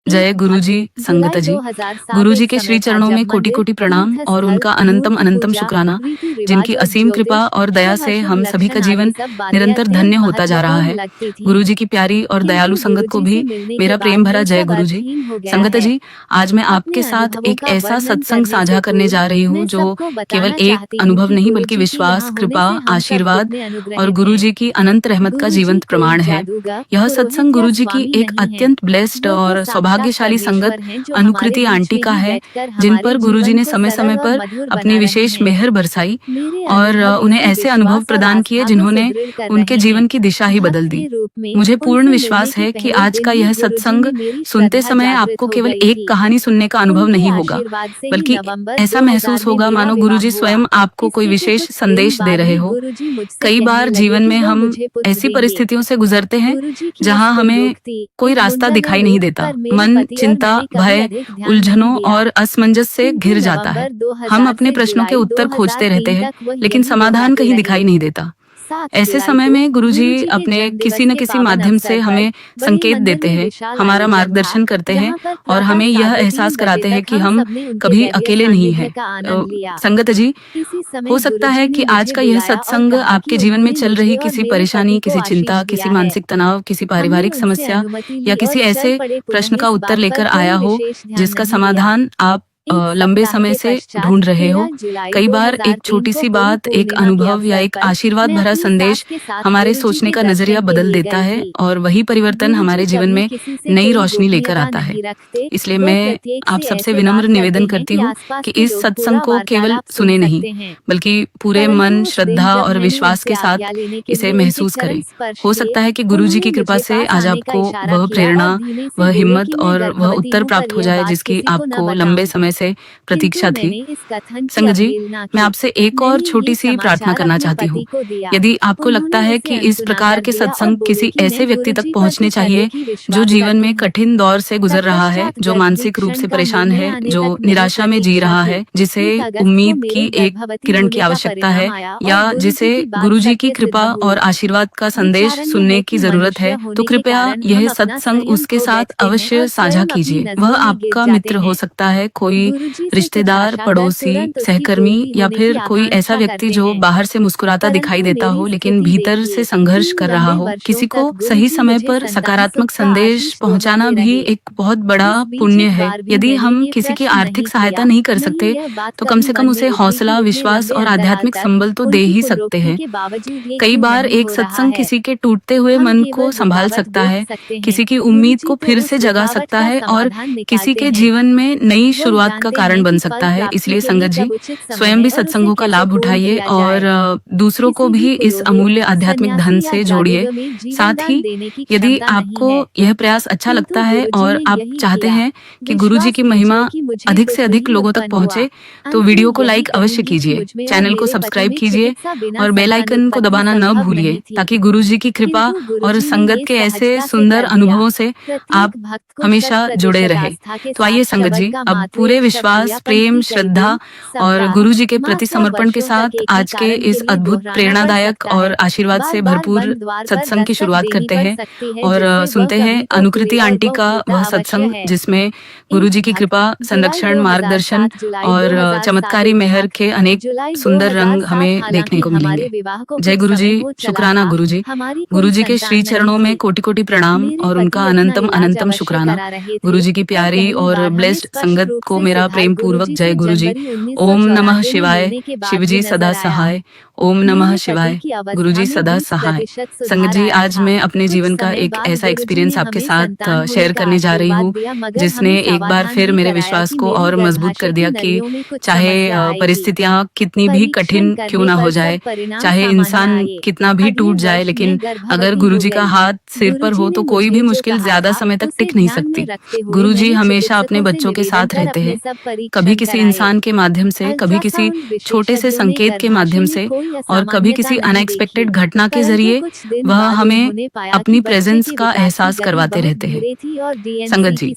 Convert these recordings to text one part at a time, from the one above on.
जय गुरु जी, संगत जी। गुरु जी के श्री चरणों में कोटि कोटि प्रणाम और उनका अनंतम अनंतम शुक्राना, जिनकी असीम कृपा और दया से हम सभी का जीवन निरंतर धन्य होता जा रहा है। गुरु जी की प्यारी और दयालु संगत को भी मेरा प्रेम भरा जय गुरु जी। संगत जी, आज मैं आपके साथ एक ऐसा सत्संग साझा करने जा रही हूँ जो केवल एक अनुभव नहीं बल्कि विश्वास, कृपा, आशीर्वाद और गुरु जी की अनंत रहमत का जीवंत प्रमाण है। यह सत्संग गुरु जी की एक अत्यंत ब्लेस्ड और सौभाग्यशाली संगत अनुकृति आंटी का है, जिन पर गुरुजी ने समय समय पर अपनी विशेष मेहर बरसाई और उन्हें ऐसे अनुभव प्रदान किए जिन्होंने उनके जीवन की दिशा ही बदल दी। मुझे पूर्ण विश्वास है कि आज का यह सत्संग सुनते समय आपको केवल एक कहानी सुनने का अनुभव नहीं होगा, बल्कि ऐसा महसूस होगा मानो गुरुजी स्वयं आपको कोई विशेष संदेश दे रहे हो। कई बार जीवन में हम ऐसी परिस्थितियों से गुजरते हैं जहां हमें कोई रास्ता दिखाई नहीं देता। मन चिंता, भय, उलझनों और असमंजस से घिर जाता है। हम अपने प्रश्नों के उत्तर खोजते रहते हैं, लेकिन समाधान कहीं दिखाई नहीं देता। ऐसे समय में गुरुजी अपने किसी न किसी माध्यम से हमें संकेत देते हैं, हमारा मार्गदर्शन करते हैं और हमें यह एहसास कराते हैं कि हम कभी अकेले नहीं हैं। संगत जी, हो सकता है कि आज का यह सत्संग आपके जीवन में चल रही किसी परेशानी, किसी चिंता, किसी मानसिक तनाव, किसी पारिवारिक समस्या या किसी ऐसे प्रश्न का उत्तर लेकर आया हो जिसका समाधान आप लंबे समय से ढूंढ रहे हो। कई बार एक छोटी सी बात, एक अनुभव या एक आशीर्वाद भरा संदेश हमारे सोचने का नजरिया बदल देता है और वही परिवर्तन हमारे जीवन में नई रोशनी लेकर आता है। इसलिए मैं आप सबसे विनम्र निवेदन करती हूँ कि इस सत्संग को केवल सुने नहीं, बल्कि पूरे मन, श्रद्धा और विश्वास के साथ इसे महसूस करें। हो सकता है कि गुरु जी की कृपा से आज आपको वह प्रेरणा, वह हिम्मत और वह उत्तर प्राप्त हो जाए जिसकी आपको लंबे समय से प्रतीक्षा थी। संगत जी, मैं आपसे एक और छोटी सी प्रार्थना करना चाहती हूँ। यदि आपको लगता है कि इस प्रकार के सत्संग किसी ऐसे व्यक्ति तक पहुँचने चाहिए जो जीवन में कठिन दौर से गुजर रहा है, जो मानसिक रूप से परेशान है, जो निराशा में जी रहा है, जिसे उम्मीद की एक किरण की आवश्यकता है, या जिसे गुरुजी की कृपा और आशीर्वाद का संदेश सुनने की जरूरत है, तो कृपया यह सत्संग उसके साथ अवश्य साझा कीजिए। वह आपका मित्र हो सकता है, कोई रिश्तेदार, पड़ोसी, सहकर्मी या फिर कोई ऐसा व्यक्ति जो बाहर से मुस्कुराता दिखाई देता हो लेकिन भीतर से संघर्ष कर रहा हो। किसी को सही समय पर सकारात्मक संदेश पहुंचाना भी एक बहुत बड़ा पुण्य है। यदि हम किसी की आर्थिक सहायता नहीं कर सकते तो कम से कम उसे हौसला, विश्वास और आध्यात्मिक संबल तो दे ही सकते हैं। कई बार एक सत्संग किसी के टूटते हुए मन को संभाल सकता है, किसी की उम्मीद को फिर से जगा सकता है और किसी के जीवन में नई शुरुआत का कारण बन सकता है। इसलिए संगत जी, स्वयं भी सत्संगों का लाभ उठाइए और दूसरों को भी इस अमूल्य आध्यात्मिक धन से जोड़िए। साथ ही यदि आपको यह प्रयास अच्छा लगता है और आप चाहते हैं कि गुरु जी की महिमा अधिक से अधिक लोगों तक पहुंचे, तो वीडियो को लाइक अवश्य कीजिए, चैनल को सब्सक्राइब कीजिए और बेल आइकन को दबाना न भूलिए, ताकि गुरु जी की कृपा और संगत के ऐसे सुंदर अनुभवों से आप हमेशा जुड़े रहे। तो आइए संगत जी, अब पूरे विश्वास, प्रेम, श्रद्धा और गुरु जी के प्रति समर्पण के साथ आज के इस अद्भुत, प्रेरणादायक और आशीर्वाद से भरपूर सत्संग की शुरुआत करते हैं और सुनते हैं अनुकृति आंटी का वह सत्संग जिसमें गुरु जी की कृपा, संरक्षण, मार्गदर्शन और चमत्कारी मेहर के अनेक सुंदर रंग हमें देखने को मिलेंगे। जय गुरु जी, शुक्राना गुरु जी। गुरु जी के श्री चरणों में कोटि कोटि प्रणाम और उनका अनंतम अनंतम शुक्राना। गुरु जी की प्यारी और ब्लेस्ड संगत को मेरा प्रेम पूर्वक जय गुरु जी। ओम नमः शिवाय। शिवजी सदा सहाय। ओम नमः शिवाय। गुरु जी सदा सहाय। संगत जी, आज मैं अपने जीवन का एक ऐसा एक्सपीरियंस आपके साथ शेयर करने जा रही हूँ जिसने एक बार फिर मेरे विश्वास को और मजबूत कर दिया कि चाहे परिस्थितियाँ कितनी भी कठिन क्यों ना हो जाए, चाहे इंसान कितना भी टूट जाए, लेकिन अगर गुरु जी का हाथ सिर पर हो तो कोई भी मुश्किल ज्यादा समय तक टिक नहीं सकती। गुरु जी हमेशा अपने बच्चों के साथ रहते हैं, कभी किसी इंसान के माध्यम से, कभी किसी छोटे से संकेत के माध्यम से और कभी किसी अनएक्सपेक्टेड घटना के जरिए वह हमें अपनी प्रेजेंस का एहसास करवाते रहते हैं। संगत जी,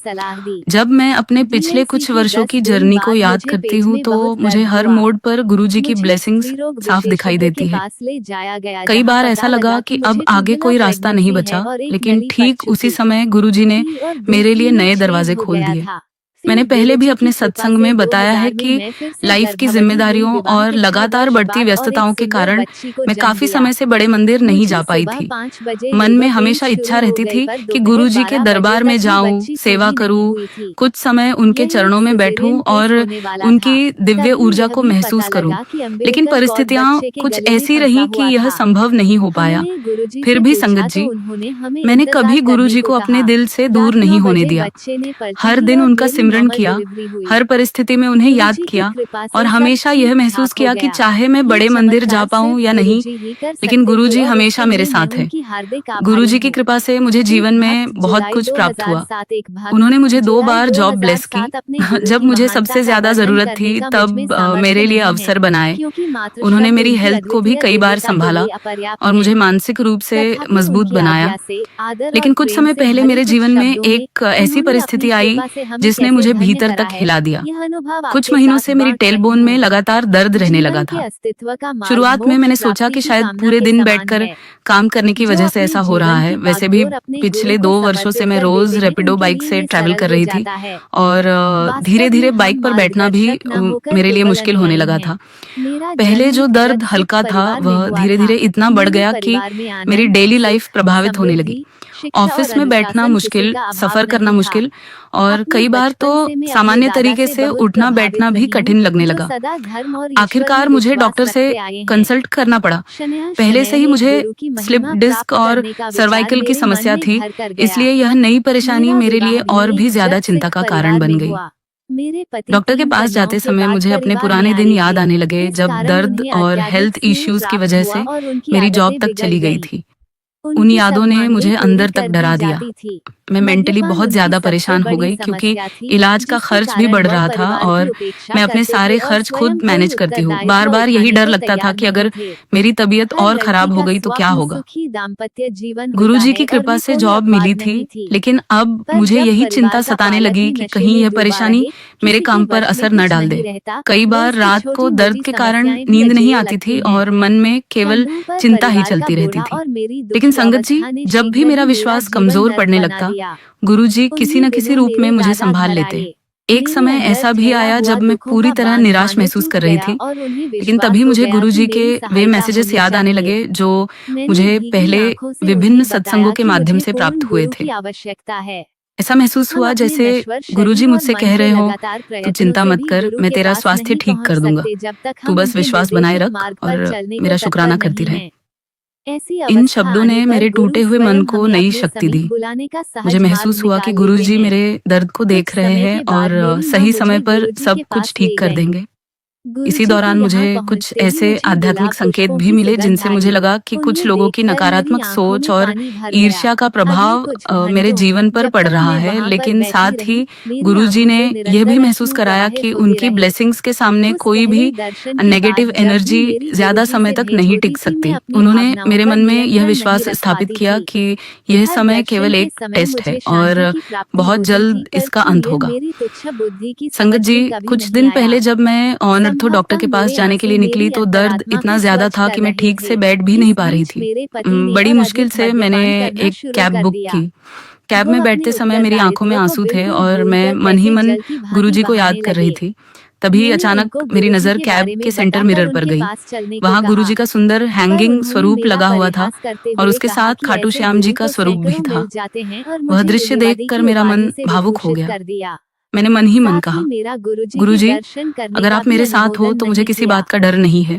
जब मैं अपने पिछले कुछ वर्षों की जर्नी को याद करती हूँ तो मुझे हर मोड़ पर गुरुजी की ब्लेसिंग्स साफ दिखाई देती है। कई बार ऐसा लगा कि अब आगे कोई रास्ता नहीं बचा, लेकिन ठीक उसी समय गुरुजी ने मेरे लिए नए दरवाजे खोल दिए। मैंने पहले भी अपने सत्संग में बताया है कि लाइफ की जिम्मेदारियों और लगातार बढ़ती व्यस्तताओं के कारण मैं काफी समय से बड़े मंदिर नहीं जा पाई थी। मन में हमेशा इच्छा रहती थी कि गुरुजी के दरबार में जाऊं, सेवा करूं, कुछ समय उनके चरणों में बैठूं और उनकी दिव्य ऊर्जा को महसूस करूं। लेकिन परिस्थितियां कुछ ऐसी रही कि यह संभव नहीं हो पाया। फिर भी संगत जी, मैंने कभी गुरुजी को अपने दिल से दूर नहीं होने दिया। हर दिन उनका सिमरन किया, हर परिस्थिति में उन्हें याद किया और हमेशा यह महसूस किया कि चाहे मैं बड़े मंदिर जा पाऊं या नहीं, लेकिन गुरुजी हमेशा मेरे साथ है। गुरुजी की कृपा से मुझे जीवन में बहुत कुछ प्राप्त हुआ। उन्होंने मुझे 2 बार जॉब ब्लेस की। जब मुझे सबसे ज्यादा जरूरत थी तब मेरे लिए अवसर बनाए। उन्होंने मेरी हेल्थ को भी कई बार संभाला और मुझे मानसिक रूप से मजबूत बनाया। लेकिन कुछ समय पहले मेरे जीवन में एक ऐसी परिस्थिति आई जिसने मुझे भीतर तक हिला दिया। कुछ महीनों से मेरी टेलबोन में लगातार दर्द रहने लगा था। शुरुआत में मैंने सोचा कि शायद पूरे दिन बैठकर काम करने की वजह से ऐसा हो रहा है। वैसे भी पिछले 2 वर्षों से मैं रोज रैपिडो बाइक से ट्रैवल कर रही थी और धीरे धीरे बाइक पर बैठना भी मेरे लिए मुश्किल होने लगा था। पहले जो दर्द हल्का था वह धीरे धीरे इतना बढ़ गया कि मेरी डेली लाइफ प्रभावित होने लगी। ऑफिस में बैठना मुश्किल, सफर करना मुश्किल और कई बार तो सामान्य तरीके से उठना बैठना भी कठिन लगने लगा। आखिरकार मुझे डॉक्टर से कंसल्ट करना पड़ा। पहले से ही मुझे स्लिप डिस्क और सर्वाइकल की समस्या थी, इसलिए यह नई परेशानी मेरे लिए और भी ज्यादा चिंता का कारण बन गई। डॉक्टर के पास जाते समय मुझे अपने पुराने दिन याद आने लगे, जब दर्द और हेल्थ इश्यूज की वजह से मेरी जॉब तक चली गई थी। उन यादों ने मुझे अंदर तक डरा दिया। मैं मेंटली बहुत ज्यादा परेशान हो गई क्योंकि इलाज का खर्च भी बढ़ रहा था और मैं अपने सारे खर्च खुद मैनेज करती हूँ। बार बार यही डर लगता था कि अगर मेरी तबीयत और खराब हो गई तो क्या होगा। गुरुजी की कृपा से जॉब मिली थी, लेकिन अब मुझे यही चिंता सताने लगी कि कहीं यह परेशानी मेरे काम पर असर न डाल दे। कई बार रात को दर्द के कारण नींद नहीं आती थी और मन में केवल चिंता ही चलती रहती थी। लेकिन संगत जी, जब भी मेरा विश्वास कमजोर पड़ने लगता, गुरुजी किसी न किसी रूप में मुझे संभाल लेते। एक समय ऐसा भी आया जब मैं पूरी तरह निराश महसूस कर रही थी, लेकिन तभी मुझे गुरुजी के वे मैसेजेस याद आने लगे जो मुझे पहले विभिन्न सत्संगों के माध्यम से प्राप्त हुए थे। ऐसा महसूस हुआ जैसे गुरुजी मुझसे कह रहे हो, तू चिंता मत कर, मैं तेरा स्वास्थ्य ठीक कर दूंगा, तू बस विश्वास बनाए रख और मेरा शुक्राना करती रहे। इन शब्दों ने मेरे टूटे हुए मन को नई शक्ति दी। मुझे महसूस हुआ कि गुरुजी मेरे दर्द को देख रहे हैं और सही समय पर सब कुछ ठीक कर देंगे। इसी दौरान मुझे कुछ ऐसे आध्यात्मिक संकेत भी मिले जिनसे मुझे लगा कि कुछ लोगों की नकारात्मक सोच और ईर्ष्या का प्रभाव मेरे जीवन पर पड़ रहा है, लेकिन साथ ही गुरुजी ने यह भी महसूस कराया कि उनकी ब्लेसिंग्स के सामने कोई भी नेगेटिव एनर्जी ज्यादा समय तक नहीं टिक सकती। उन्होंने मेरे मन में यह विश्वास स्थापित किया कि यह समय केवल एक टेस्ट है और बहुत जल्द इसका अंत होगा। संगत जी, कुछ दिन पहले जब मैं ऑन तो डॉक्टर के पास जाने के लिए निकली तो दर्द इतना ज्यादा था कि मैं ठीक से बैठ भी नहीं पा रही थी। बड़ी मुश्किल से मैंने एक कैब बुक की। कैब में बैठते समय मेरी आंखों में आंसू थे और मैं मन ही मन गुरुजी को याद कर रही थी। तभी अचानक मेरी नजर कैब के सेंटर मिरर पर गई। वहाँ गुरुजी का सुंदर हैंगिंग स्वरूप लगा हुआ था और उसके साथ खाटू श्याम जी का स्वरूप भी था। वह दृश्य देखकर मेरा मन भावुक हो गया। मैंने मन ही मन कहा, गुरुजी, अगर आप मेरे साथ हो तो मुझे किसी बात का डर नहीं है।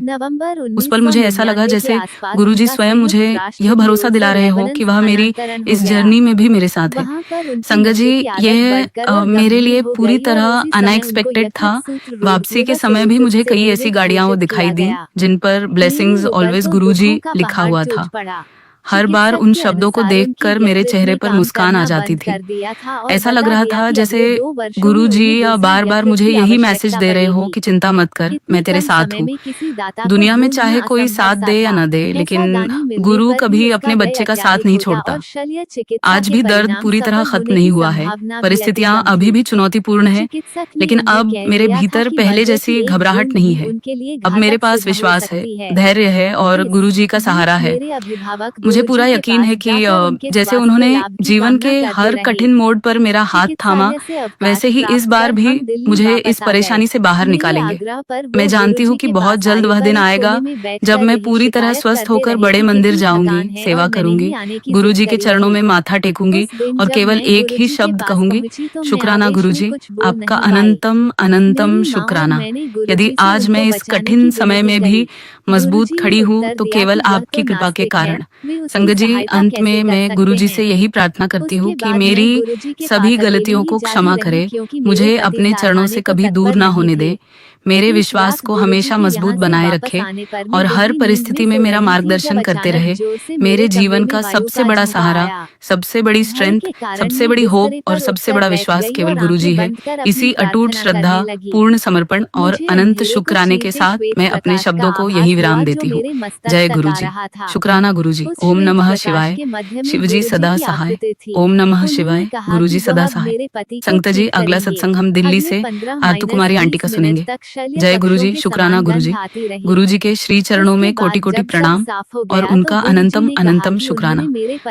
उस पल मुझे ऐसा लगा जैसे गुरुजी स्वयं मुझे यह भरोसा दिला रहे हो कि वह मेरी इस जर्नी में भी मेरे साथ है। संगत जी, यह मेरे लिए पूरी तरह अनएक्सपेक्टेड था। वापसी के समय भी मुझे कई ऐसी गाड़ियां दिखाई दी जिन पर ब्लेसिंग्स ऑलवेज गुरुजी लिखा हुआ था। हर बार उन शब्दों को देखकर मेरे चेहरे पर मुस्कान आ जाती थी। ऐसा लग रहा था जैसे गुरुजी बार बार मुझे यही मैसेज दे रहे हो कि चिंता मत कर, मैं तेरे साथ हूँ। दुनिया में चाहे कोई साथ दे या न दे, लेकिन गुरु कभी अपने बच्चे का साथ नहीं छोड़ता। आज भी दर्द पूरी तरह खत्म नहीं हुआ है, परिस्थितियां अभी भी चुनौतीपूर्ण है, लेकिन अब मेरे भीतर पहले जैसी घबराहट नहीं है। अब मेरे पास विश्वास है, धैर्य है और गुरुजी का सहारा है। मुझे पूरा यकीन है कि जैसे उन्होंने जीवन के हर कठिन मोड़ पर मेरा हाथ थामा, वैसे ही इस बार भी मुझे इस परेशानी से बाहर निकालेंगे। मैं जानती हूँ कि बहुत जल्द वह दिन आएगा जब मैं पूरी तरह स्वस्थ होकर बड़े मंदिर जाऊंगी, सेवा करूंगी, गुरुजी के चरणों में माथा टेकूंगी और केवल एक ही शब्द कहूंगी, शुक्राना गुरुजी, आपका अनंतम अनंतम शुक्राना। यदि आज मैं इस कठिन समय में भी मजबूत खड़ी हूँ तो केवल आपकी कृपा के कारण। संगत जी, अंत में मैं गुरुजी से यही प्रार्थना करती हूँ कि मेरी सभी गलतियों को क्षमा करे, मुझे अपने चरणों से कभी दूर ना होने दे, मेरे विश्वास को हमेशा मजबूत बनाए रखे और हर परिस्थिति में मेरा मार्गदर्शन करते रहे। मेरे जीवन का सबसे बड़ा सहारा, सबसे बड़ी स्ट्रेंथ, सबसे बड़ी होप और सबसे बड़ा विश्वास केवल गुरुजी है। इसी अटूट श्रद्धा, पूर्ण समर्पण और अनंत शुक्राने के साथ मैं अपने शब्दों को यही विराम देती हूँ। जय गुरुजी। शुक्राना गुरुजी। ओम नमः शिवाय। शिवजी सदा सहाय। ओम नमः शिवाय। गुरुजी सदा सहाय। संगत जी, अगला सत्संग हम दिल्ली से आरतू कुमारी आंटी का सुनेंगे। जय गुरुजी। शुक्राना गुरुजी। गुरुजी के श्री चरणों में कोटि कोटि प्रणाम और उनका अनंतम अनंतम शुक्राना।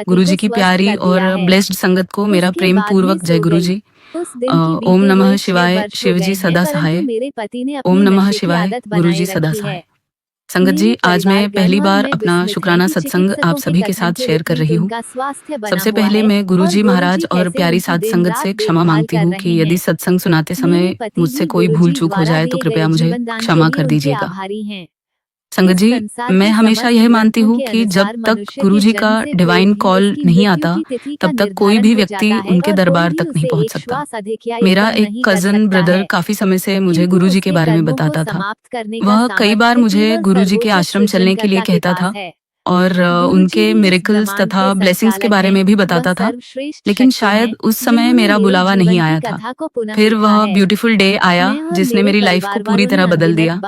गुरुजी की प्यारी और ब्लेस्ड संगत को मेरा प्रेम पूर्वक जय गुरुजी। ओम नमः शिवाय। शिवजी सदा सहाय। ओम नमः शिवाय। गुरुजी सदा सहाय। संगत जी, आज मैं पहली बार अपना शुक्राना सत्संग आप सभी के साथ शेयर कर रही हूँ। सबसे पहले मैं गुरुजी महाराज और प्यारी साध संगत से क्षमा मांगती हूँ कि यदि सत्संग सुनाते समय मुझसे कोई भूल चूक हो जाए तो कृपया मुझे क्षमा कर दीजिएगा। संगत जी, मैं हमेशा यह मानती हूँ कि जब तक गुरुजी का डिवाइन कॉल नहीं आता, तब तक कोई भी व्यक्ति उनके दरबार तक नहीं पहुँच सकता। मेरा एक कजन ब्रदर काफी समय से मुझे गुरुजी के बारे में बताता था। वह कई बार मुझे गुरुजी के आश्रम चलने के लिए कहता था और उनके मिरेकल्स तथा ब्लेसिंग्स के बारे में भी बताता था, लेकिन शायद उस समय मेरा बुलावा नहीं आया था। फिर वह ब्यूटीफुल डे आया जिसने मेरी लाइफ को पूरी तरह बदल दिया।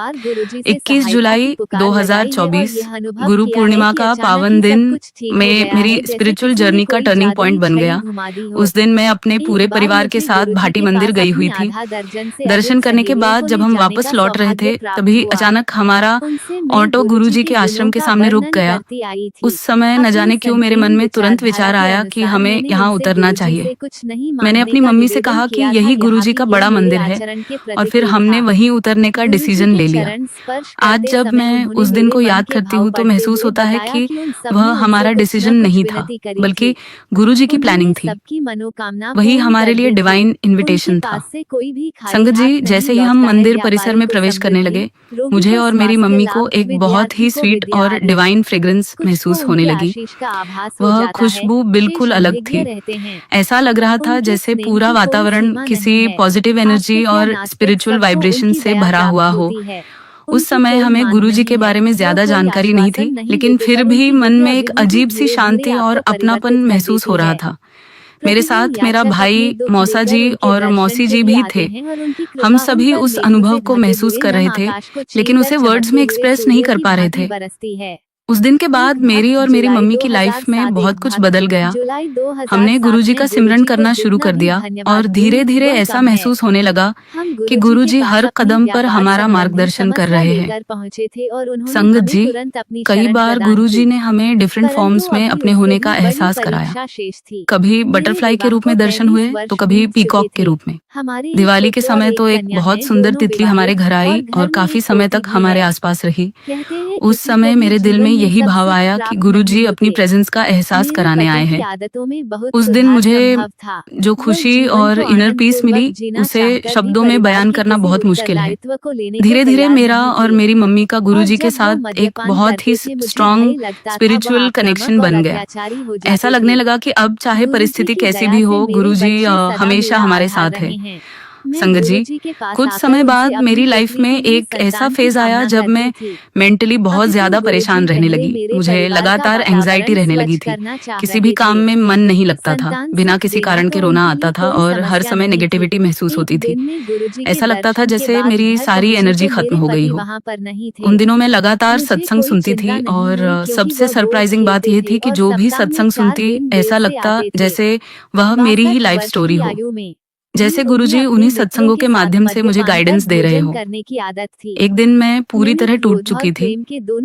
21 जुलाई 2024 गुरु पूर्णिमा का पावन दिन में मेरी स्पिरिचुअल जर्नी का टर्निंग पॉइंट बन गया। उस दिन मैं अपने पूरे परिवार के साथ भाटी मंदिर गई हुई थी। दर्शन करने के बाद जब हम वापस लौट रहे थे, तभी अचानक हमारा ऑटो गुरुजी के आश्रम के सामने रुक गया। उस समय न जाने क्यों मेरे मन में तुरंत विचार आया कि हमें यहाँ उतरना चाहिए। मैंने अपनी मम्मी से कहा कि यही गुरुजी का बड़ा मंदिर है और फिर हमने वहीं उतरने का डिसीजन ले लिया। आज जब मैं उस दिन को याद करती हूँ तो महसूस होता है कि वह हमारा डिसीजन नहीं था, बल्कि गुरुजी की प्लानिंग थी। वही हमारे लिए डिवाइन इनविटेशन था। संगत जी, जैसे ही हम मंदिर परिसर में प्रवेश करने लगे, मुझे और मेरी मम्मी को एक बहुत ही स्वीट और डिवाइन फ्रेग्रेंस महसूस होने लगी। वह खुशबू बिल्कुल अलग थी। ऐसा लग रहा था जैसे पूरा वातावरण किसी पॉजिटिव एनर्जी और स्पिरिचुअल वाइब्रेशन से भरा हुआ हो। उस समय हमें गुरुजी के बारे में ज्यादा जानकारी नहीं थी, लेकिन फिर भी मन में एक अजीब सी शांति और अपनापन महसूस हो रहा था। मेरे साथ मेरा भाई, मौसा जी और मौसी जी भी थे। हम सभी उस अनुभव को महसूस कर रहे थे, लेकिन उसे वर्ड्स में एक्सप्रेस नहीं कर पा रहे थे। उस दिन के बाद मेरी और मेरी मम्मी की लाइफ में बहुत कुछ बदल गया। हमने गुरुजी का सिमरन करना शुरू कर दिया और धीरे धीरे ऐसा महसूस होने लगा कि गुरुजी हर कदम पर हमारा मार्गदर्शन कर रहे हैं। संगत जी, कई बार गुरुजी ने हमें डिफरेंट फॉर्म्स में अपने होने का एहसास कराया। कभी बटरफ्लाई के रूप में दर्शन हुए तो कभी पीकॉक के रूप में। दिवाली के समय तो एक बहुत सुंदर तितली हमारे घर आई और काफी समय तक हमारे आसपास रही। उस समय मेरे दिल में यही भाव आया कि गुरुजी अपनी प्रेजेंस का एहसास कराने आए हैं। उस दिन मुझे जो खुशी और इनर पीस मिली, उसे शब्दों में बयान करना बहुत मुश्किल है। धीरे धीरे मेरा और मेरी मम्मी का गुरुजी के साथ एक बहुत ही स्ट्रॉन्ग स्पिरिचुअल कनेक्शन बन गया। ऐसा लगने लगा कि अब चाहे परिस्थिति कैसी भी हो, गुरुजी हमेशा हमारे साथ है। संगत जी, कुछ समय बाद मेरी लाइफ में एक ऐसा फेज आया जब मैं मेंटली बहुत ज्यादा परेशान रहने लगी। मुझे लगातार एंजाइटी रहने लगी थी। किसी भी काम में मन नहीं लगता था, बिना किसी कारण के रोना आता था और हर समय नेगेटिविटी महसूस होती थी। ऐसा लगता था जैसे मेरी सारी एनर्जी खत्म हो गई हो। उन दिनों मैं लगातार सत्संग सुनती थी और सबसे सरप्राइजिंग बात यह थी कि जो भी सत्संग सुनती, ऐसा लगता जैसे वह मेरी ही लाइफ स्टोरी हो। जैसे गुरुजी उन्हीं सत्संगों के माध्यम से मुझे गाइडेंस दे रहे हो। एक दिन मैं पूरी तरह टूट चुकी थी।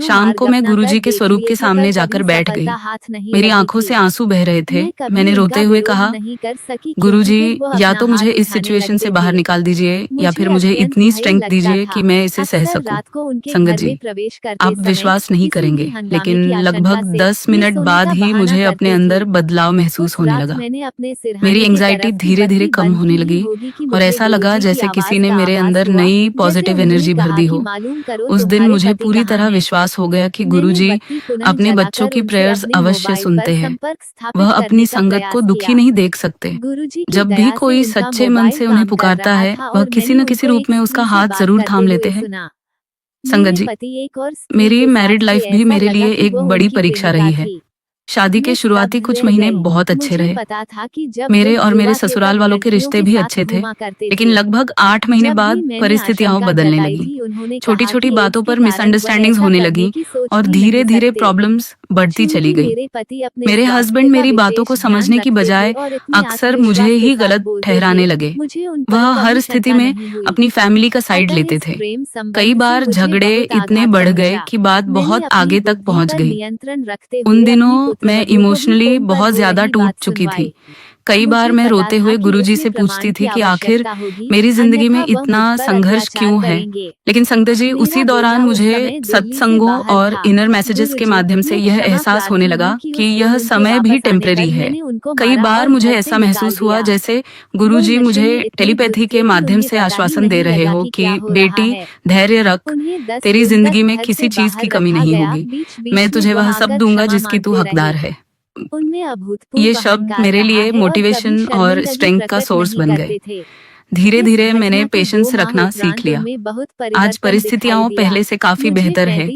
शाम को मैं गुरुजी के स्वरूप के सामने जाकर बैठ गई। मेरी आंखों से आंसू बह रहे थे। मैंने रोते हुए कहा, गुरुजी, या तो मुझे इस सिचुएशन से बाहर निकाल दीजिए या फिर मुझे इतनी स्ट्रेंथ दीजिए कि मैं इसे सह सकूं। संगत जी, आप विश्वास नहीं करेंगे, लेकिन लगभग 10 मिनट बाद ही मुझे अपने अंदर बदलाव महसूस होने लगा। मेरी एंजाइटी धीरे धीरे कम होने लगी और ऐसा लगा जैसे किसी ने मेरे अंदर नई पॉजिटिव एनर्जी भर दी हो। उस दिन मुझे पूरी तरह विश्वास हो गया कि गुरुजी अपने बच्चों की प्रेयर्स अवश्य सुनते हैं। वह अपनी संगत को दुखी नहीं देख सकते। जब भी कोई सच्चे मन से उन्हें पुकारता है, वह किसी न किसी रूप में उसका हाथ जरूर थाम लेते हैं। संगत जी, मेरी मैरिड लाइफ भी मेरे लिए एक बड़ी परीक्षा रही है। शादी के शुरुआती कुछ महीने बहुत अच्छे रहे। मेरे और मेरे ससुराल वालों के रिश्ते भी अच्छे थे, लेकिन लगभग 8 महीने बाद परिस्थितियां बदलने लगी। छोटी छोटी बातों पर मिसअंडरस्टैंडिंग्स होने लगी और धीरे धीरे प्रॉब्लम्स बढ़ती चली गई। मेरे हस्बैंड मेरी बातों को समझने की बजाय अक्सर मुझे ही गलत ठहराने लगे। वह हर स्थिति में अपनी फैमिली का साइड लेते थे। कई बार झगड़े इतने बढ़ गए कि बात बहुत आगे तक पहुंच गई। उन दिनों मैं इमोशनली बहुत ज्यादा टूट चुकी थी। कई बार मैं रोते हुए गुरुजी से पूछती थी कि आखिर मेरी जिंदगी में इतना संघर्ष क्यों है। लेकिन संगत जी, उसी दौरान मुझे सत्संगों और इनर मैसेजेस के माध्यम से यह एहसास होने लगा कि यह समय भी टेम्परेरी है। कई बार मुझे ऐसा महसूस हुआ जैसे गुरुजी मुझे टेलीपैथी के माध्यम से आश्वासन दे रहे हो कि बेटी, धैर्य रख, तेरी जिंदगी में किसी चीज की कमी नहीं होगी। मैं तुझे वह सब दूंगा जिसकी तू हकदार है। ये शब्द मेरे लिए मोटिवेशन और स्ट्रेंथ का सोर्स बन गए। धीरे धीरे मैंने पेशेंस रखना सीख लिया। आज परिस्थितियां पहले से काफी बेहतर है।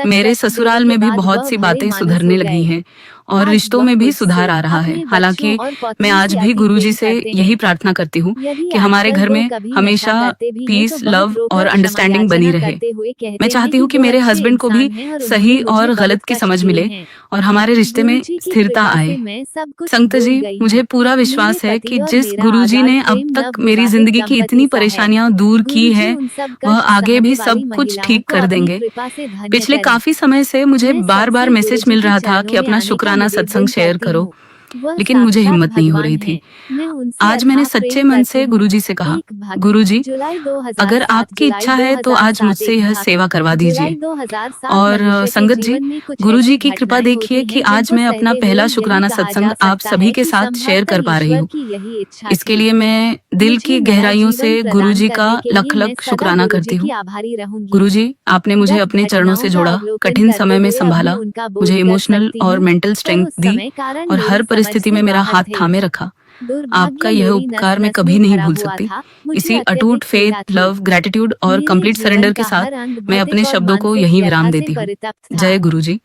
मेरे ससुराल में भी बहुत सी बातें सुधरने लगी हैं और रिश्तों में भी सुधार आ रहा है। हालांकि मैं आज भी गुरुजी से यही प्रार्थना करती हूँ कि हमारे घर में हमेशा पीस, लव और अंडरस्टैंडिंग बनी रहे। मैं चाहती हूँ कि मेरे हस्बैंड को भी सही और गलत की समझ मिले और हमारे रिश्ते में स्थिरता आए। संगत जी, मुझे पूरा विश्वास है कि जिस गुरुजी ने अब तक मेरी जिंदगी की इतनी परेशानियां दूर की है, वह आगे भी सब कुछ ठीक कर देंगे। पिछले काफी समय से मुझे बार बार मैसेज मिल रहा था कि अपना शुक्राना सत्संग शेयर करो, लेकिन मुझे हिम्मत नहीं हो रही थी। आज मैंने सच्चे मन से गुरुजी से कहा, गुरुजी, अगर आपकी इच्छा है तो आज मुझसे यह सेवा करवा दीजिए। और संगत जी, गुरुजी की कृपा देखिए कि आज मैं अपना पहला शुक्राना सत्संग आप सभी के साथ शेयर कर पा रही हूँ। इसके लिए मैं दिल की गहराइयों से गुरुजी का लख लख शुक्राना करती हूँ। गुरुजी, आपने मुझे अपने चरणों से जोड़ा, कठिन समय में संभाला, मुझे इमोशनल और मेंटल स्ट्रेंथ दी और हर परिस्थिति में मेरा हाथ थामे रखा। आपका यह उपकार मैं कभी नहीं भूल सकती। इसी अटूट फेथ, लव, ग्रेटिट्यूड और कंप्लीट सरेंडर के साथ मैं अपने शब्दों को यहीं विराम देती हूँ। जय गुरुजी।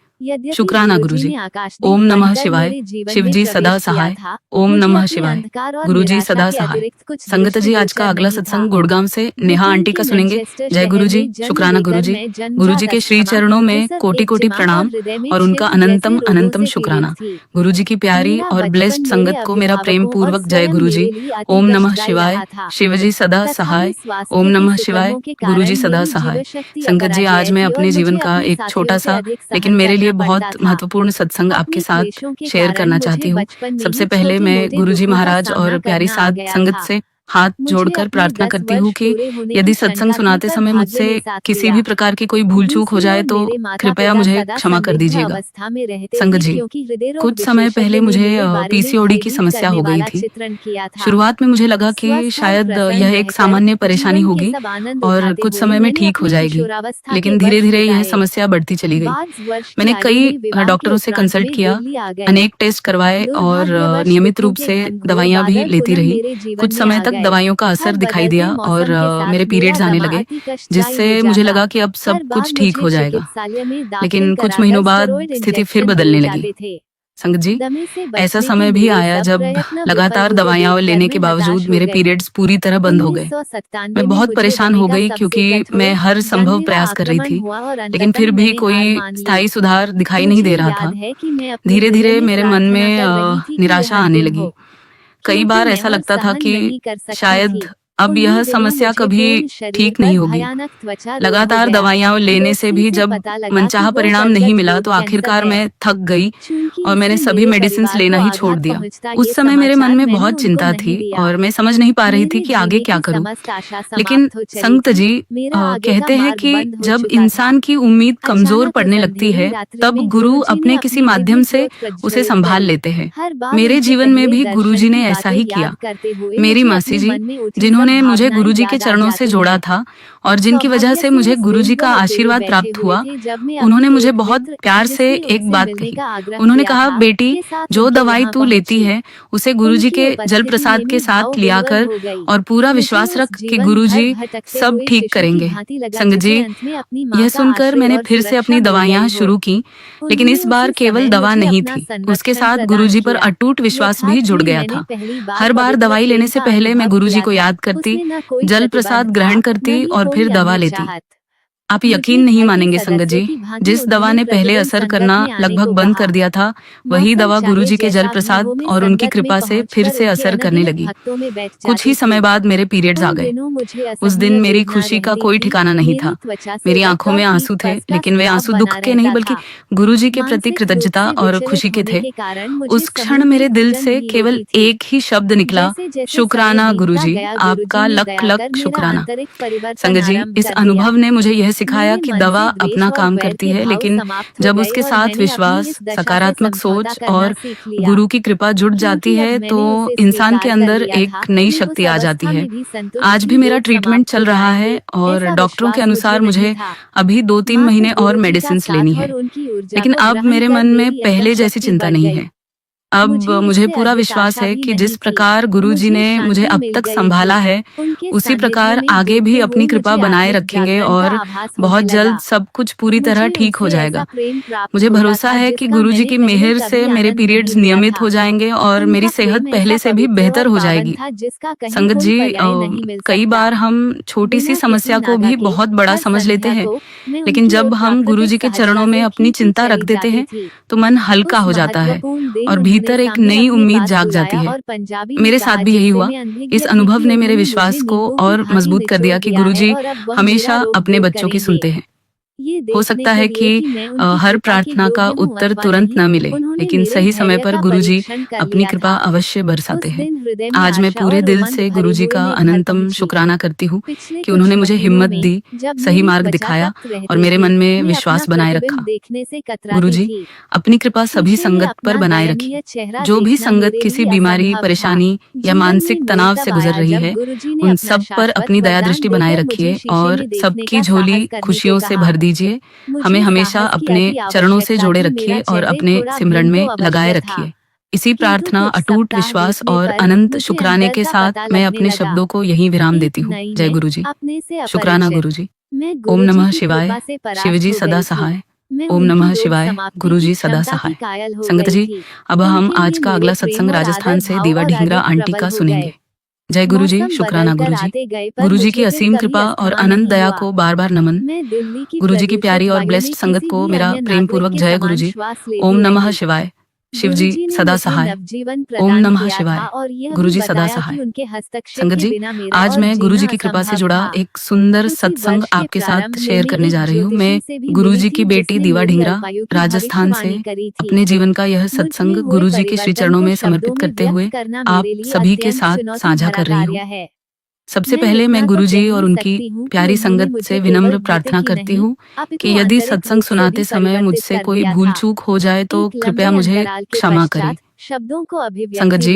शुक्राना गुरुजी। ओम नमः शिवाय। शिवजी सदा सहाय। ओम नमः शिवाय। गुरुजी सदा सहाय। संगत जी, आज का अगला सत्संग गुड़गांव से नेहा आंटी का सुनेंगे। जय गुरुजी। शुक्राना गुरुजी। गुरुजी के श्री चरणों में कोटि कोटि प्रणाम और उनका अनंतम अनंतम शुक्राना। गुरुजी की प्यारी और ब्लेस्ड संगत को मेरा प्रेम पूर्वक जय गुरुजी। ओम नमः शिवाय। शिवजी सदा सहाय। ओम नमः शिवाय। गुरुजी सदा सहाय। संगत जी, आज मैं अपने जीवन का एक छोटा सा लेकिन मेरे लिए बहुत महत्वपूर्ण सत्संग आपके साथ शेयर करना चाहती हूँ। सबसे पहले मैं गुरुजी महाराज और प्यारी साध संगत से हाथ जोड़कर प्रार्थना करती हूँ कि यदि सत्संग सुनाते समय मुझसे किसी भी प्रकार की कोई भूल चूक हो जाए तो कृपया मुझे क्षमा कर दीजिएगा। संगत जी, कुछ समय पहले मुझे पीसीओडी की समस्या हो गई थी। शुरुआत में मुझे लगा कि शायद यह एक सामान्य परेशानी होगी और कुछ समय में ठीक हो जाएगी, लेकिन धीरे धीरे यह समस्या बढ़ती चली गई। मैंने कई डॉक्टरों से कंसल्ट किया, अनेक टेस्ट करवाए और नियमित रूप से दवाइयां भी लेती रही। कुछ समय तक दवाइयों का असर दिखाई दिया और मेरे पीरियड्स आने लगे, जिससे मुझे लगा कि अब सब कुछ ठीक हो जाएगा। लेकिन कुछ महीनों बाद स्थिति फिर बदलने लगी। संगत जी, ऐसा समय भी आया जब लगातार दवाइयाँ लेने के बावजूद मेरे पीरियड्स पूरी तरह बंद हो गए। मैं बहुत परेशान हो गई क्योंकि मैं हर संभव प्रयास कर रही थी, लेकिन फिर भी कोई स्थायी सुधार दिखाई नहीं दे रहा था। धीरे-धीरे मेरे मन में निराशा आने लगी। कई बार ऐसा लगता था कि शायद अब यह समस्या कभी ठीक नहीं होगी। लगातार दवाइयाँ लेने से भी जब मनचाहा परिणाम नहीं मिला तो आखिरकार मैं थक गई और मैंने सभी मेडिसिन्स लेना ही छोड़ दिया। उस समय मेरे मन में बहुत चिंता थी और मैं समझ नहीं पा रही थी कि आगे क्या करूं। लेकिन संत जी कहते हैं कि जब इंसान की उम्मीद कमजोर पड़ने लगती है तब गुरु अपने किसी माध्यम से उसे संभाल लेते हैं। मेरे जीवन में भी गुरुजी ने ऐसा ही किया। मेरी मासी जी, जिन्होंने मुझे गुरुजी के चरणों से जोड़ा था और जिनकी वजह से मुझे गुरुजी का आशीर्वाद प्राप्त हुआ, उन्होंने मुझे बहुत प्यार से एक बात कही। उन्होंने कहा, बेटी, जो दवाई तू लेती है उसे गुरुजी के जल प्रसाद के साथ लिया कर और पूरा विश्वास रख कि गुरुजी सब ठीक करेंगे। संगत जी, यह सुनकर मैंने फिर से अपनी दवाइयाँ शुरू की, लेकिन इस बार केवल दवा नहीं थी, उसके साथ गुरुजी पर अटूट विश्वास भी जुड़ गया था। हर बार दवाई लेने से पहले मैं गुरुजी को याद करती, जल प्रसाद ग्रहण करती और फिर दवा लेती। आप यकीन नहीं मानेंगे संगत जी, जिस दवा ने पहले असर करना लगभग बंद कर दिया था, वही दवा गुरुजी के जल प्रसाद और उनकी कृपा से फिर से असर करने लगी। कुछ ही समय बाद मेरे पीरियड्स आ गए। उस दिन मेरी खुशी का कोई ठिकाना नहीं था। मेरी आंखों में आंसू थे, लेकिन वे आंसू दुख के नहीं बल्कि गुरुजी के प्रति कृतज्ञता और खुशी के थे। उस क्षण मेरे दिल से केवल एक ही शब्द निकला, शुक्राना गुरुजी, आपका लख लख शुक्राना। संगत जी, इस अनुभव ने मुझे यह सिखाया कि दवा अपना काम करती है, लेकिन जब उसके साथ विश्वास, सकारात्मक सोच और गुरु की कृपा जुड़ जाती है तो इंसान के अंदर एक नई शक्ति आ जाती है। आज भी मेरा ट्रीटमेंट चल रहा है और डॉक्टरों के अनुसार मुझे अभी 2-3 महीने और मेडिसिन लेनी है, लेकिन अब मेरे मन में पहले जैसी चिंता नहीं है। अब मुझे पूरा विश्वास है कि जिस प्रकार गुरुजी ने मुझे अब तक संभाला है, उसी प्रकार आगे भी अपनी कृपा बनाए रखेंगे और बहुत जल्द सब कुछ पूरी तरह ठीक हो जाएगा। मुझे भरोसा है कि गुरुजी की मेहर से मेरे पीरियड्स नियमित हो जाएंगे और मेरी सेहत पहले से भी बेहतर हो जाएगी। संगत जी, कई बार हम छोटी सी समस्या को भी बहुत बड़ा समझ लेते हैं, लेकिन जब हम गुरुजी के चरणों में अपनी चिंता रख देते हैं तो मन हल्का हो जाता है और भीतर एक नई उम्मीद जाग जाती है। मेरे साथ भी यही हुआ। इस अनुभव ने मेरे विश्वास को और मजबूत कर दिया कि गुरुजी हमेशा अपने बच्चों की सुनते हैं। हो सकता है कि हर प्रार्थना का उत्तर तुरंत न मिले, लेकिन सही समय पर गुरुजी अपनी कृपा अवश्य बरसाते हैं। आज मैं पूरे दिल से गुरुजी का अनंतम शुक्राना करती हूँ कि उन्होंने मुझे हिम्मत दी, सही मार्ग दिखाया और मेरे मन में विश्वास बनाए रखा। गुरुजी, अपनी कृपा सभी संगत पर बनाए रखिए। जो भी संगत किसी बीमारी, परेशानी या मानसिक तनाव से गुजर रही है, उन सब पर अपनी दया दृष्टि बनाए रखिए और सबकी झोली खुशियों से भर दीजिए। हमें हमेशा अपने चरणों से जोड़े रखिए और अपने सिमरन में लगाए रखिए। इसी प्रार्थना, अटूट विश्वास और अनंत शुक्राने के साथ मैं अपने शब्दों को यहीं विराम देती हूँ। जय गुरुजी। शुक्राना गुरुजी। ओम नमः शिवाय। शिवजी सदा सहाय। ओम नमः शिवाय। गुरुजी सदा सहाय। संगत जी, अब हम आज का अगला सत्संग राजस्थान से दीवा ढींगरा आंटी का सुनेंगे। जय गुरुजी। शुक्राना गुरुजी। गुरुजी की असीम कृपा और अनंत दया को बार बार नमन। गुरुजी की प्यारी और ब्लेस्ड संगत को मेरा प्रेम पूर्वक जय गुरुजी। ओम नमः शिवाय। शिवजी सदा सहाय। ओम नमः शिवाय। गुरुजी सदा सहाय। संगत जी, आज मैं गुरुजी की कृपा से जुड़ा एक सुंदर सत्संग आपके साथ शेयर करने जा रही हूँ। मैं गुरुजी की बेटी दीवा ढींगरा राजस्थान से अपने जीवन का यह सत्संग गुरुजी के श्री चरणों में समर्पित करते हुए आप सभी के साथ साझा कर रही हूँ। सबसे पहले मैं गुरुजी और उनकी प्यारी संगत से विनम्र प्रार्थना करती हूँ कि यदि सत्संग सुनाते समय मुझसे कोई भूल चूक हो जाए तो कृपया मुझे क्षमा करें। संगत जी,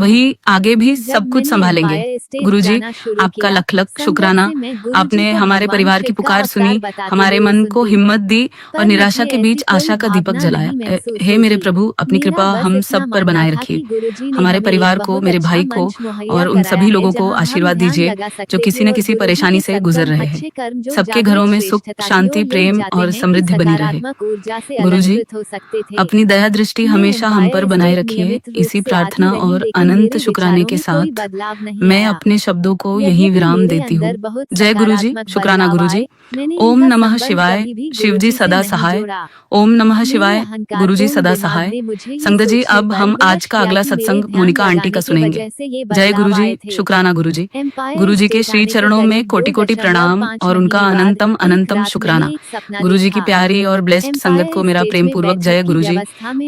वही आगे भी सब कुछ संभालेंगे। गुरुजी, आपका लख लख शुक्राना। आपने हमारे परिवार की पुकार सुनी, हमारे मन को हिम्मत दी और निराशा के बीच आशा का दीपक जलाया। हे मेरे प्रभु, अपनी कृपा हम सब पर बनाए रखिए। हमारे परिवार को, मेरे भाई को और उन सभी लोगों को आशीर्वाद दीजिए जो किसी न किसी परेशानी से गुजर रहे हैं। सबके घरों में सुख, शांति, प्रेम और समृद्धि बनी रहे। गुरुजी, अपनी दया दृष्टि हमेशा हम पर बनाए रखिए। इसी प्रार्थना और अनंत शुक्राने के साथ मैं अपने शब्दों को यही विराम देती हूँ। जय गुरुजी, शुक्राना गुरुजी। ओम नमः शिवाय, शिवजी सदा सहाय। ओम नमः शिवाय, गुरुजी सदा सहाय। संगत जी, अब हम आज का अगला सत्संग मोनिका आंटी का सुनेंगे। जय गुरुजी, शुक्राना गुरुजी। गुरुजी के श्री चरणों में कोटि कोटि प्रणाम और उनका अनंतम अनंतम शुक्राना। गुरु जी की प्यारी और ब्लेस्ड संगत को मेरा प्रेम पूर्वक जय गुरु जी।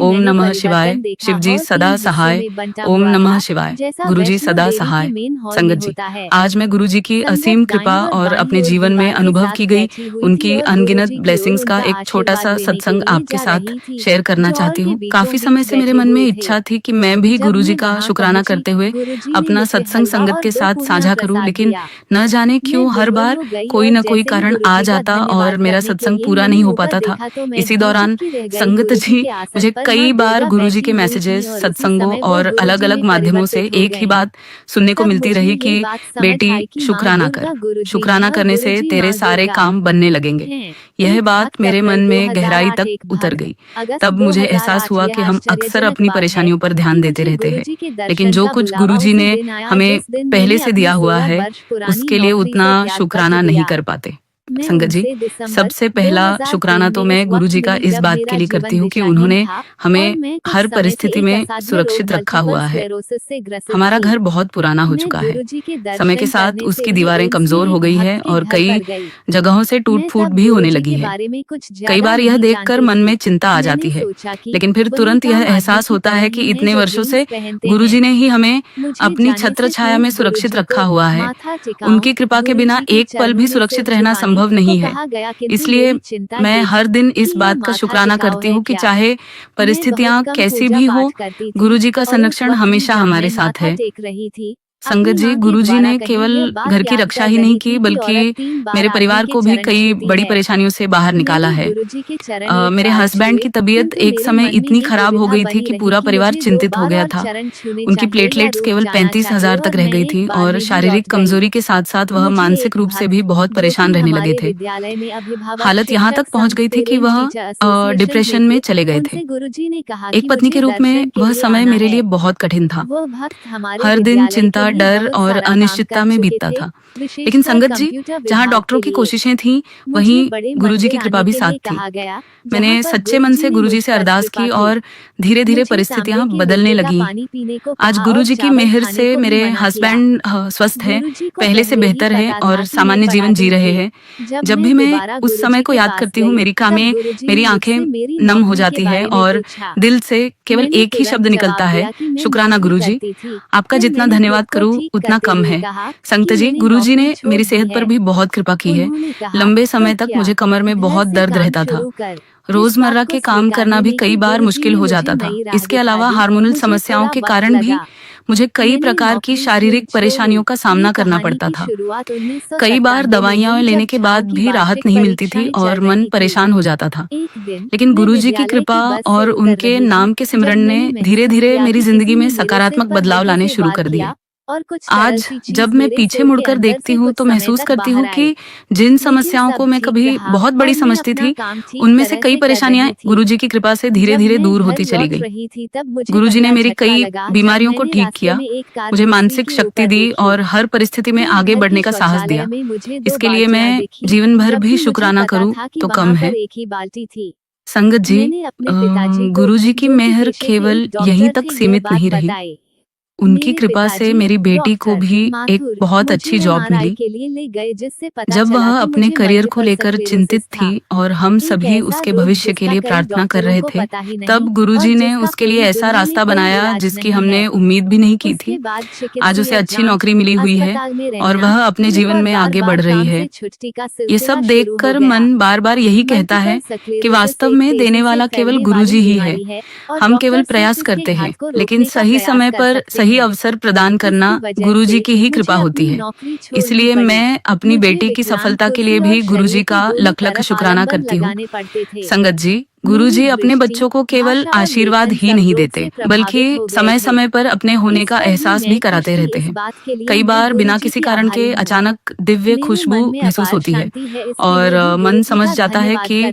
ओम नमः शिवाय। शिव जी सदा सहाय। ओम नमः शिवाय। गुरु जी सदा सहाय। संगत जी, आज मैं गुरु जी की असीम कृपा और अपने जीवन में अनुभव की गई उनकी अनगिनत ब्लेसिंग्स का एक छोटा सा सत्संग आपके साथ शेयर करना चाहती हूँ। काफी समय से मेरे मन में इच्छा थी कि मैं भी गुरु जी का शुक्राना करते हुए अपना सत्संग संगत के साथ साझा करूं, लेकिन न जाने क्यों हर बार कोई न कोई कारण आ जाता और मेरा सत्संग पूरा नहीं हो पाता था। इसी दौरान संगत जी मुझे कई बार गुरु जी के मैसेजेस, सत्संगों और अलग अलग माध्यमों से एक ही बात सुनने को मिलती रही कि बेटी शुक्राना कर, शुक्राना करने से तेरे सारे काम बनने लगेंगे। यह बात मेरे मन में गहराई तक उतर गई। तब मुझे एहसास हुआ कि हम अक्सर अपनी परेशानियों पर ध्यान देते रहते हैं, लेकिन जो कुछ गुरु जी ने हमें पहले से दिया हुआ है उसके लिए उतना शुक्राना नहीं कर पाते। संगत जी, सबसे पहला शुक्राना तो मैं गुरु जी का इस बात के लिए करती हूँ कि उन्होंने हमें हर परिस्थिति में सुरक्षित रखा हुआ है। हमारा घर बहुत पुराना हो चुका है, समय के साथ उसकी दीवारें कमजोर हो गई है और कई जगहों से टूट फूट भी होने लगी है। कई बार यह देखकर मन में चिंता आ जाती है, लेकिन फिर तुरंत यह एहसास होता है कि इतने वर्षों से गुरु जी ने ही हमें अपनी छत्र छाया में सुरक्षित रखा हुआ है। उनकी कृपा के बिना एक पल भी सुरक्षित रहना संभव नहीं है। इसलिए मैं हर दिन इस बात का शुक्राना करती हूँ कि चाहे परिस्थितियां कैसी भी हो, गुरु जी का संरक्षण हमेशा हमारे साथ है। संगत जी, गुरु जी ने केवल घर की रक्षा ही नहीं की, बल्कि मेरे परिवार को भी कई बड़ी परेशानियों से बाहर निकाला है। मेरे हस्बैंड की तबीयत एक समय इतनी खराब हो गई थी कि पूरा परिवार चिंतित हो गया था। उनकी प्लेटलेट्स केवल 35,000 तक रह गई थी और शारीरिक कमजोरी के साथ साथ वह मानसिक रूप से भी बहुत परेशान रहने लगे थे। हालत यहाँ तक पहुँच गई थी कि वह डिप्रेशन में चले गए थे। एक पत्नी के रूप में वह समय मेरे लिए बहुत कठिन था। हर दिन चिंता, डर और अनिश्चितता में बीतता था। लेकिन संगत जी, जहाँ डॉक्टरों की कोशिशें थीं, वहीं गुरु जी की कृपा भी साथ थी। मैंने सच्चे मन से गुरु जी से अरदास की और धीरे धीरे परिस्थितियां बदलने लगी। आज गुरु जी की मेहर से मेरे हस्बैंड स्वस्थ हैं, पहले से बेहतर है और सामान्य जीवन जी रहे हैं। जब भी मैं उस समय को याद करती हूँ, मेरी आंखें नम हो जाती है और दिल से केवल एक ही शब्द निकलता है, शुक्राना गुरु जी। आपका जितना धन्यवाद करूं उतना कम है। संगत जी, गुरु जी ने मेरी सेहत पर भी बहुत कृपा की है। लंबे समय तक मुझे कमर में बहुत दर्द रहता था। रोजमर्रा के काम करना भी कई बार मुश्किल हो जाता था। इसके अलावा हार्मोनल समस्याओं के कारण भी मुझे कई प्रकार की शारीरिक परेशानियों का सामना करना पड़ता था। कई बार दवाइयां लेने के बाद भी राहत नहीं मिलती थी और मन परेशान हो जाता था। लेकिन गुरु जी की कृपा और उनके नाम के सिमरन ने धीरे धीरे मेरी जिंदगी में सकारात्मक बदलाव लाने शुरू कर दिए। आज जब मैं पीछे मुड़कर देखती हूँ तो महसूस करती हूँ कि जिन समस्याओं को मैं कभी बहुत बड़ी समझती थी, उनमें से कई परेशानियां गुरुजी की कृपा से धीरे धीरे दूर होती चली गई। गुरुजी ने मेरी कई बीमारियों को ठीक किया, मुझे मानसिक शक्ति दी और हर परिस्थिति में आगे बढ़ने का साहस दिया। इसके लिए मैं जीवन भर भी शुक्राना करूँ तो कम है। संगत जी, गुरुजी की मेहर केवल यहीं तक सीमित नहीं रही। उनकी कृपा से मेरी बेटी को भी एक बहुत अच्छी जॉब मिली। जब वह अपने करियर को लेकर चिंतित थी और हम सभी उसके भविष्य के लिए प्रार्थना कर रहे थे, तब गुरुजी ने उसके लिए ऐसा रास्ता बनाया जिसकी हमने उम्मीद भी नहीं की थी। आज उसे अच्छी नौकरी मिली हुई है और वह अपने जीवन में आगे बढ़ रही है। ये सब देखकर मन बार बार यही कहता है कि वास्तव में देने वाला केवल गुरुजी ही है। हम केवल प्रयास करते हैं, लेकिन सही समय पर सही अवसर प्रदान करना गुरुजी की ही कृपा होती है। इसलिए मैं अपनी बेटी की सफलता के लिए भी गुरुजी का लख लख शुक्राना करती हूँ। संगत जी, गुरुजी अपने बच्चों को केवल आशीर्वाद ही नहीं देते, बल्कि समय समय पर अपने होने का एहसास भी कराते रहते हैं। कई बार बिना किसी कारण के अचानक दिव्य खुशबू महसूस होती है और मन समझ जाता है कि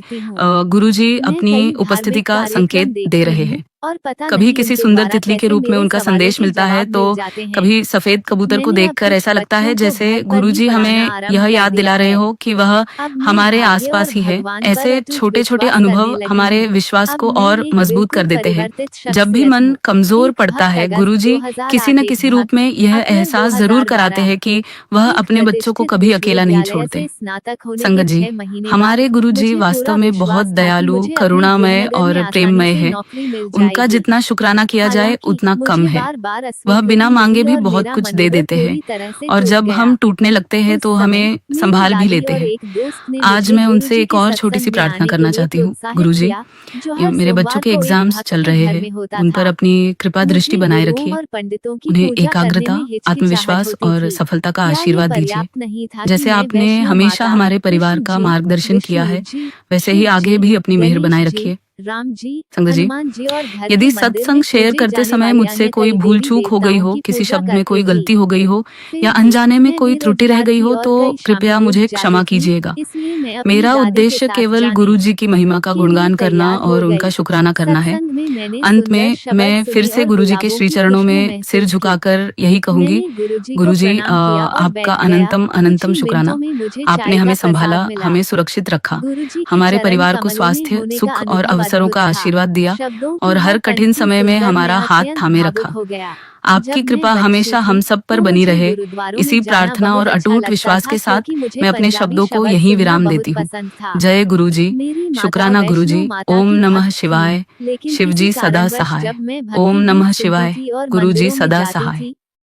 गुरुजी अपनी उपस्थिति का संकेत दे रहे हैं। और पता कभी नहीं किसी उनके सुंदर द्वारा तितली के कैसे रूप में मेरे उनका सवालों संदेश के मिलता है, जवाब तो मिल जाते हैं। कभी सफेद कबूतर को मैंने अब देखकर कुछ ऐसा लगता है बच्चों को जैसे घर पर ही गुरुजी पढ़ाना हमें आरंभ यह कर याद दिया दिला रहे है। हो कि वह अब मैं हमारे भाग्य आसपास और ही है। भगवान पर ऐसे अटूट छोटे-छोटे विश्वास अनुभव करने लगी हमारे हूँ। विश्वास अब को मैं और एक मजबूत बिल्कुल कर देते हैं। परिवर्तित जब भी शख्सियत मन हूँ। कमजोर एक पड़ता है, अगस्त गुरुजी किसी 2008 न एक किसी रूप में यह अप्रैल एहसास जरूर कराते 2012 हैं कि वह एक अपने बच्चों को प्रतिष्ठित कभी अकेला नहीं विश्वविद्यालय छोड़ते। से स्नातक होने के संगत जी, 6 महीने बाद हमारे गुरुजी मुझे पूरा वास्तव में बहुत विश्वास था कि दयालु, मुझे अपनी करुणामय गृहनगर में और आसानी प्रेममय से है। नौकरी मिल उनका जाएगी। जितना शुक्राना किया जाए हालांकि उतना कम मुझे है। बार-बार वह बिना अस्वीकृति मांगे मिली भी और बहुत मेरा कुछ दे मनोबल देते पूरी हैं, तरह से और टूट जब गया। हम टूटने लगते हैं उस तो समय हमें मेरी संभाल भी दादी लेते और हैं। एक दोस्त ने आज मुझे मैं उनसे गुरुजी एक के और छोटी-सी सत्संग में प्रार्थना आने के करना लिए चाहती हूँ। प्रोत्साहित गुरुजी, किया, जो हर मेरे बच्चों सोमवार के को एक एग्जाम्स भक्त चल के रहे घर हैं, में होता उन पर था। अपनी कृपा दृष्टि मुझे बनाए गुरुओं रखिए। और पंडितों की उन्हें पूजा करने एकाग्रता, में हिचकिचाहट आत्मविश्वास होती और थी। सफलता का क्या ये आशीर्वाद दीजिए। पर्याप्त नहीं था कि जैसे मैं आपने वैष्णो हमेशा माता, हमारे परिवार कृष्ण का जी, मार्गदर्शन किया विष्णु है, जी, वैसे ही शिव आगे जी, भी अपनी मेहर गणेश बनाए जी, रखिए। राम जी, संगत जी, हनुमान जी और घर के यदि मंदिर में सत्संग शेयर पूजे करते जाने समय वाले मुझसे अन्य कोई कई भूल देवी चूक हो गई देवताओं हो, की किसी पूजा शब्द में करते कोई थे। गलती हो गई हो फिर या भी अनजाने में मैं कोई त्रुटि रह बेरोजगार गई थी हो, और तो कई कृपया शामिल मुझे जारी क्षमा थी, कीजिएगा। इसलिए मैं अपनी मेरा दादी के उद्देश्य साथ केवल जाने गुरुजी की महिमा का के लिए गुणगान करना तैयार हो और उनका गई। शुक्राना करना है। सत्संग में मैंने अंत सुंदर में शब्द मैं फिर सुने से और गुरुजी के गुलाबों श्री की चरणों खुशबू में सिर महसूस की। झुकाकर यही कहूंगी, मैंने गुरुजी को गुरुजी प्रणाम किया और आपका बैठ गया। अनंतम कुछ अनंतम ही शुक्राना। मिनटों में मुझे आपने चाय हमें का प्रसाद संभाला, मिला। हमें सुरक्षित रखा, गुरुजी के हमारे चरण परिवार को कमलों में स्वास्थ्य, होने का सुख और अनुभव अवसरों अद्भुत का था। आशीर्वाद दिया शब्दों और की हर हर कठिन पंक्ति समय में सुंदर, मैं हमारा हाथ अत्यंत थामे भावुक रखा। हो गया। आपकी जब मैं कृपा बच्ची हमेशा हम थी सब पर तो बनी मुझे रहे। गुरुद्वारों में इसी जाना प्रार्थना और बहुत अच्छा अटूट लगता विश्वास था, के साथ क्योंकि मुझे मैं अपने पंजाबी शब्दों को शब्द यहीं सुनना विराम बहुत देती हूँ। पसंद था। जय गुरुजी, मेरी माता शुक्राना वैष्णो गुरुजी, माता ओम की नमः भक्त थीं, शिवाय, लेकिन किसी शिवजी सदा कारणवश सहाय। जब मैं ओम भक्ति गीत नमः सुनती शिवाय, थी और गुरुजी मंदिरों में सदा जाती सहाय। थी,